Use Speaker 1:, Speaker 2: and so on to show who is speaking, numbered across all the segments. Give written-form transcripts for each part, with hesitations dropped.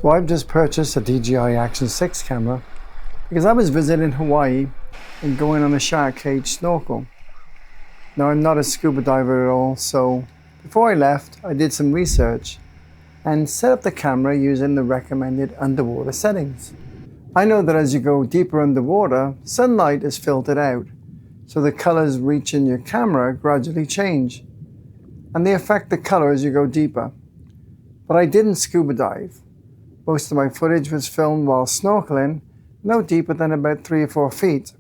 Speaker 1: So I've just purchased a DJI Action 6 camera because I was visiting Hawaii and going on a shark cage snorkel. Now I'm not a scuba diver at all, so before I left I did some research and set up the camera using the recommended underwater settings. I know that as you go deeper underwater, sunlight is filtered out, so the colors reaching your camera gradually change, and they affect the color as you go deeper. But I didn't scuba dive. Most of my footage was filmed while snorkeling, no deeper than about 3 or 4 feet.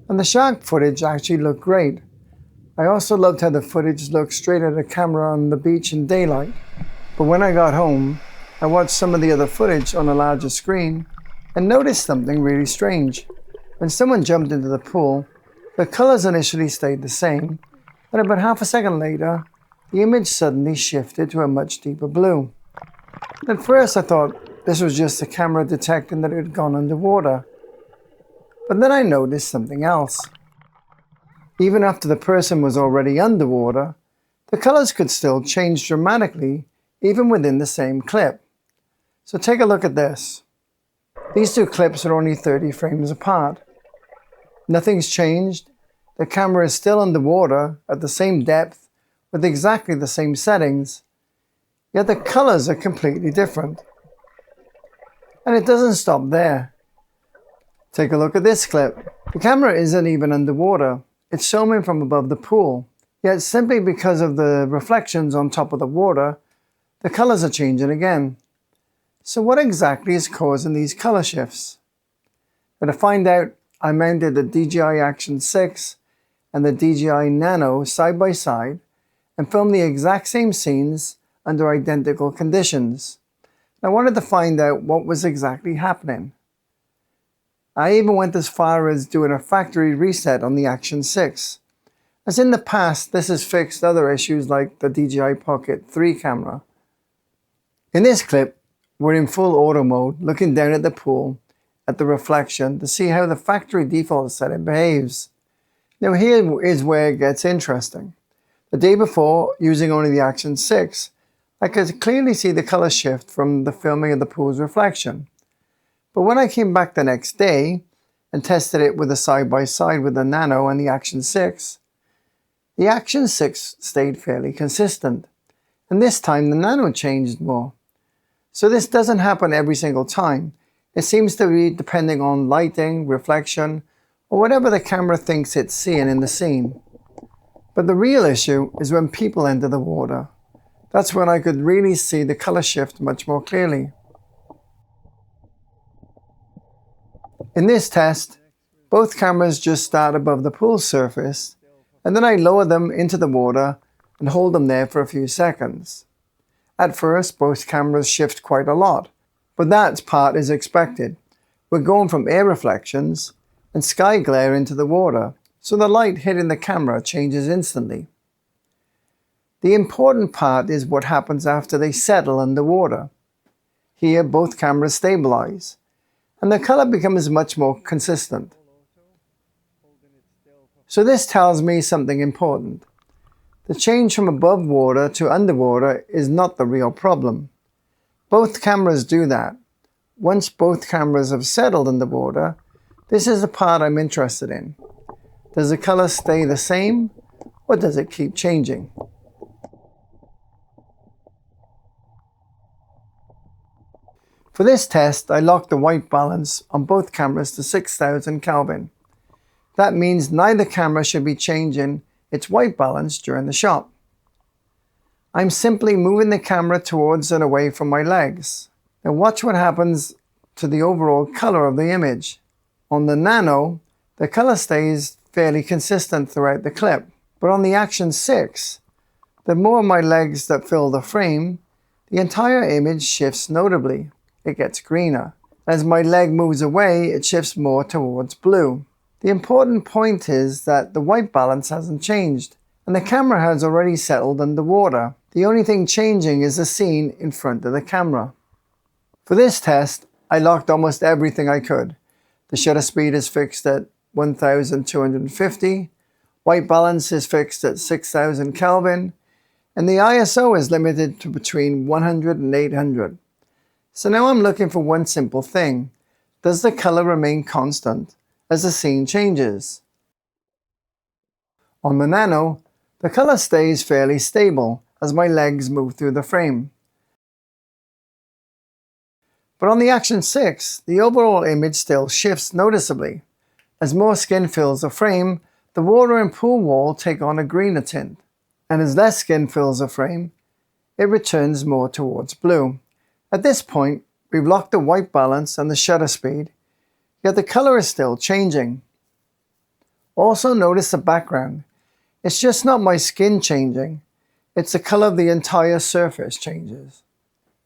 Speaker 1: And the shark footage actually looked great. I also loved how the footage looked straight at a camera on the beach in daylight. But when I got home, I watched some of the other footage on a larger screen and noticed something really strange. When someone jumped into the pool, the colors initially stayed the same, and about half a second later, the image suddenly shifted to a much deeper blue. At first I thought this was just the camera detecting that it had gone underwater. But then I noticed something else. Even after the person was already underwater, the colors could still change dramatically even within the same clip. So take a look at this. These two clips are only 30 frames apart. Nothing's changed. The camera is still underwater at the same depth with exactly the same settings. Yet the colors are completely different. And it doesn't stop there. Take a look at this clip. The camera isn't even underwater. It's filming from above the pool. Yet simply because of the reflections on top of the water, the colors are changing again. So what exactly is causing these color shifts? And to find out, I mounted the DJI Action 6 and the DJI Nano side by side and filmed the exact same scenes under identical conditions. I wanted to find out what was exactly happening. I even went as far as doing a factory reset on the Action 6. As in the past, this has fixed other issues like the DJI Pocket 3 camera. In this clip, we're in full auto mode, looking down at the pool, at the reflection, to see how the factory default setting behaves. Now here is where it gets interesting. The day before, using only the Action 6, I could clearly see the color shift from the filming of the pool's reflection. But when I came back the next day and tested it with a side-by-side with the Nano and the Action 6, the Action 6 stayed fairly consistent, and this time the Nano changed more. So this doesn't happen every single time. It seems to be depending on lighting, reflection, or whatever the camera thinks it's seeing in the scene. But the real issue is when people enter the water. That's when I could really see the color shift much more clearly. In this test, both cameras just start above the pool surface, and then I lower them into the water and hold them there for a few seconds. At first, both cameras shift quite a lot, but that part is expected. We're going from air reflections and sky glare into the water, so the light hitting the camera changes instantly. The important part is what happens after they settle underwater. Here, both cameras stabilize, and the color becomes much more consistent. So this tells me something important. The change from above water to underwater is not the real problem. Both cameras do that. Once both cameras have settled underwater, this is the part I'm interested in. Does the color stay the same, or does it keep changing? For this test, I locked the white balance on both cameras to 6000 Kelvin. That means neither camera should be changing its white balance during the shot. I'm simply moving the camera towards and away from my legs. Now watch what happens to the overall color of the image. On the Nano, the color stays fairly consistent throughout the clip, but on the Action 6, the more my legs that fill the frame, the entire image shifts notably. It gets greener. As my leg moves away, it shifts more towards blue. The important point is that the white balance hasn't changed, and the camera has already settled underwater. The only thing changing is the scene in front of the camera. For this test, I locked almost everything I could. The shutter speed is fixed at 1250, white balance is fixed at 6000 Kelvin, and the ISO is limited to between 100 and 800. So now I'm looking for one simple thing. Does the color remain constant as the scene changes? On the Nano, the color stays fairly stable as my legs move through the frame. But on the Action 6, the overall image still shifts noticeably. As more skin fills the frame, the water and pool wall take on a greener tint. And as less skin fills the frame, it returns more towards blue. At this point, we've locked the white balance and the shutter speed, yet the color is still changing. Also notice the background. It's just not my skin changing, it's the color of the entire surface changes.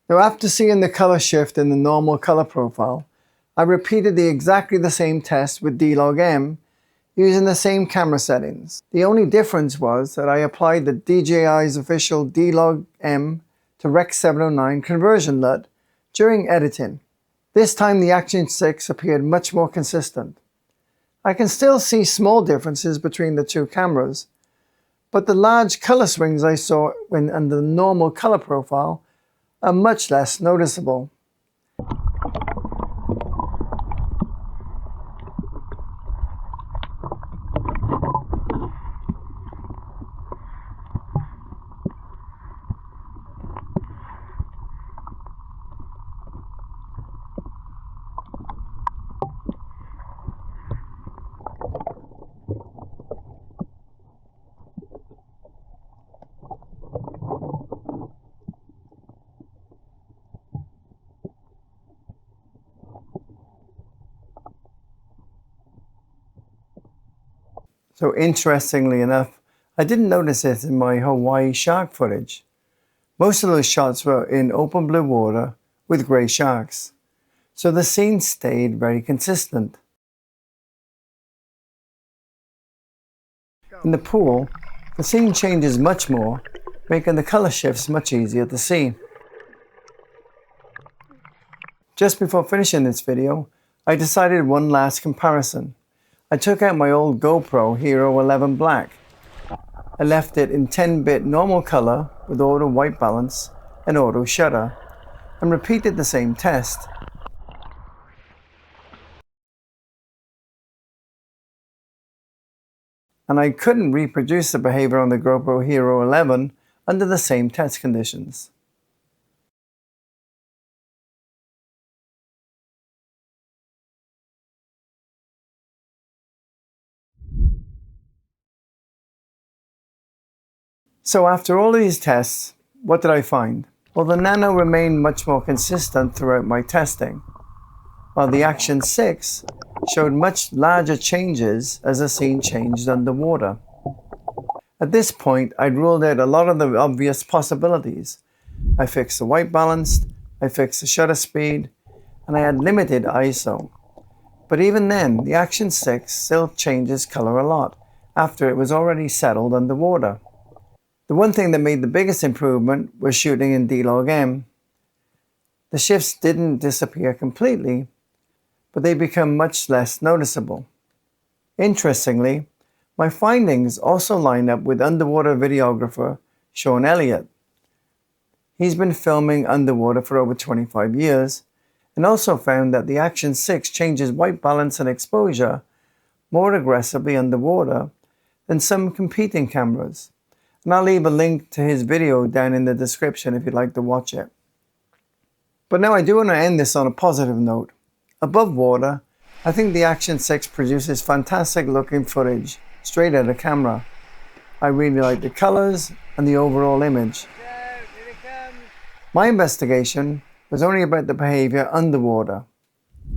Speaker 1: Now after seeing the color shift in the normal color profile, I repeated exactly the same test with DLOG-M using the same camera settings. The only difference was that I applied the DJI's official DLOG-M to Rec. 709 conversion LUT during editing. This time the Action 6 appeared much more consistent. I can still see small differences between the two cameras, but the large color swings I saw when under the normal color profile are much less noticeable. So interestingly enough, I didn't notice it in my Hawaii shark footage. Most of those shots were in open blue water with grey sharks, so the scene stayed very consistent. In the pool, the scene changes much more, making the color shifts much easier to see. Just before finishing this video, I decided one last comparison. I took out my old GoPro Hero 11 Black. I left it in 10-bit normal color with auto white balance and auto shutter, and repeated the same test. And I couldn't reproduce the behavior on the GoPro Hero 11 under the same test conditions. So after all of these tests, what did I find? Well, the Nano remained much more consistent throughout my testing, while the Action 6 showed much larger changes as the scene changed underwater. At this point, I'd ruled out a lot of the obvious possibilities. I fixed the white balance, I fixed the shutter speed, and I had limited ISO. But even then, the Action 6 still changes color a lot after it was already settled underwater. The one thing that made the biggest improvement was shooting in DLOG-M. The shifts didn't disappear completely, but they become much less noticeable. Interestingly, my findings also line up with underwater videographer Sean Elliott. He's been filming underwater for over 25 years and also found that the Action 6 changes white balance and exposure more aggressively underwater than some competing cameras. And I'll leave a link to his video down in the description if you'd like to watch it. But now I do want to end this on a positive note. Above water, I think the Action 6 produces fantastic looking footage straight out of camera. I really like the colors and the overall image. My investigation was only about the behavior underwater,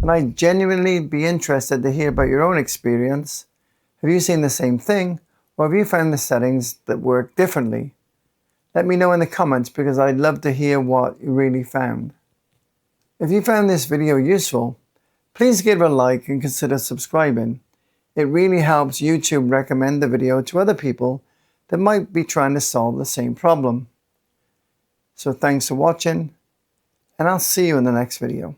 Speaker 1: and I'd genuinely be interested to hear about your own experience. Have you seen the same thing? Or have you found the settings that work differently? Let me know in the comments because I'd love to hear what you really found. If you found this video useful, please give it a like and consider subscribing. It really helps YouTube recommend the video to other people that might be trying to solve the same problem. So thanks for watching, and I'll see you in the next video.